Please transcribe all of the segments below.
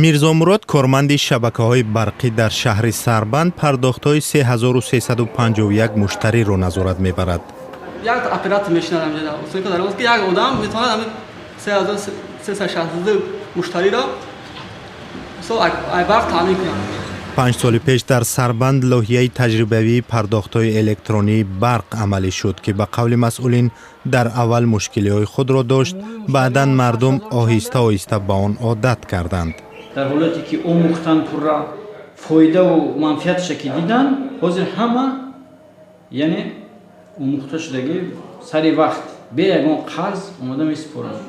мирзомурод корманди шабакаҳои барқӣ дар шаҳри Сарбанд пардохтҳои 3351 муштариро назорат мебарад. як оператор мешинадам ҷада усоли ка дароз ки як одам метавонад ами 3360 муштариро со ай вақт таъмин кунад. 5 соли пеш дар Сарбанд лоҳияи таҷрибавии пардохтҳои электронии барқ амалӣ шуд ки ба қавли масъулин дар аввал мушкилиҳои худро дошт, баъдан мардум оҳиста оҳиста ба он одат карданд. дар ҳолате ки омӯхтан пурра фоидаву манфиаташа ки дидан ҳозир ҳама яъне омӯхта шудаги сари вақт бе ягон қарз омода месупоранд.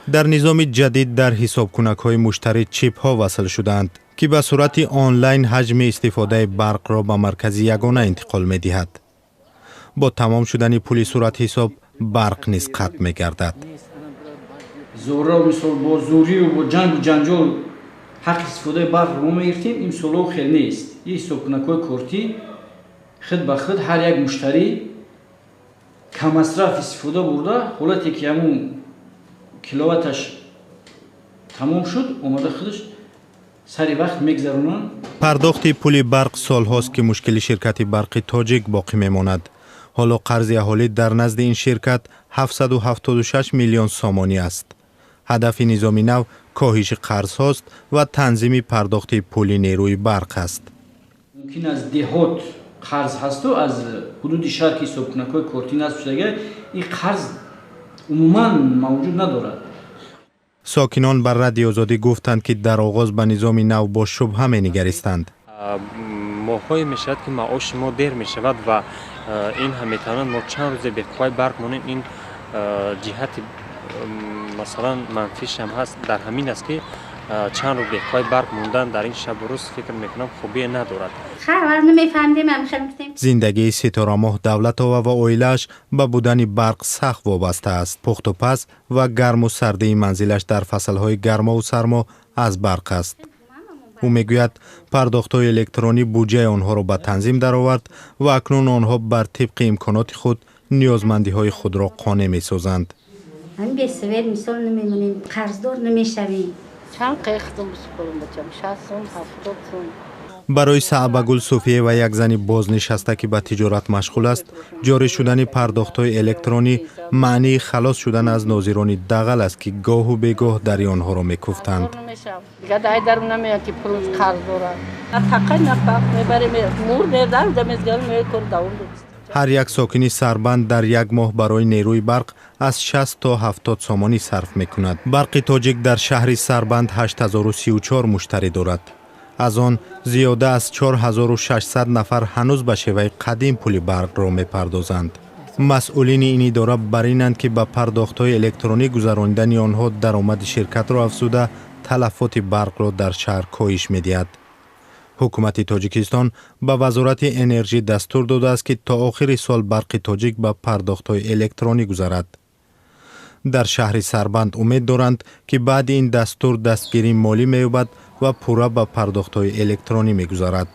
дар низоми ҷадид дар ҳисобкунакҳои муштарӣ чипҳо васл шуданд ки ба сурати онлайн ҳаҷми истифодаи барқро ба маркази ягона интиқол медиҳад. бо тамом шудани пули суратҳисоб барқ низ қатъ мегардад. зора мисол бо зӯрию бо ҷангу ҷанҷол ҳаққи истифодаи барқро мо мегиртем имсолҳо хел нест. ин ҳисобкунакҳои кортӣ худ ба худ ҳар як муштарӣ камасраф истифода бурда ҳолате ки ҳамун киловатташ тамом шуд омода худаш сари вақт мегзаронанд. пардохти пули барқ солҳост ки мушкили ширкати барқи тоҷик боқӣ мемонад. ҳоло қарзи аҳолӣ дар назди ин ширкат 776 миллион сомонӣ аст. ҳадафи низоми нав коҳиши қарзҳост ва танзими пардохти пули нерӯи барқ аст. мумкин аст деҳот қарз ҳасту аз ҳудуди шаҳр ки ҳисобкунакҳои кортӣ насб шудага ин қарз умуман мавҷуд надорад. сокинон ба Радиои Озодӣ гуфтанд ки дар оғоз ба низоми нав бо шубҳа менигаристанд. моҳҳое мешавад ки маоши мо дер мешавад ва ин ҳам метавонад мо чанд рӯзе беқувваи барқ монем. ин ҷиҳати масалан манфиш ҳам ҳаст дар ҳамин аст ки чанд рӯз беқувваи барқ мондан дар ин шабу рӯз фикр мекунам хубие надорад. зиндагии Ситорамоҳ Давлатова ва оилааш ба будани барқ сахт вобаста аст. пухтупаз ва гарму сардии манзилаш дар фаслҳои гармову сармо аз барқ аст. ӯ мегӯяд пардохтҳои электронӣ буҷаи онҳоро ба танзим даровард ва акнун онҳо бар тибқи имконоти худ ниёзмандиҳои худро қонеъ месозанд. бесавер мисол намемонем, қарздор намешавем. барои Саъбагул Суфиева, як зани бознишаста ки ба тиҷорат машғул аст, ҷорӣ шудани пардохтҳои электронӣ маънии халос шудан аз нозирони дағал аст ки гоҳу бегоҳ дари онҳоро мекуфтанд. ҳар як сокини Сарбанд дар як моҳ барои нерӯи барқ аз 60 то 70 сомонӣ сарф мекунад. барқи тоҷик дар шаҳри Сарбанд 8034 муштарӣ дорад. аз он зиёда аз 4600 нафар ҳанӯз ба шеваи қадим пули барқро мепардозанд. масъулини ин идора бар инанд ки ба пардохтҳои электронӣ гузаронидани онҳо даромади ширкатро афзуда талафоти барқро дар шаҳр коҳиш медиҳад. ҳукумати Тоҷикистон ба вазорати энержӣ дастур додааст ки то охири сол барқи тоҷик ба пардохтҳои электронӣ гузарад. дар шаҳри Сарбанд умед доранд ки баъди ин дастур дастгирӣ молӣ меёбад ва пурра ба пардохтҳои электронӣ мегузарад.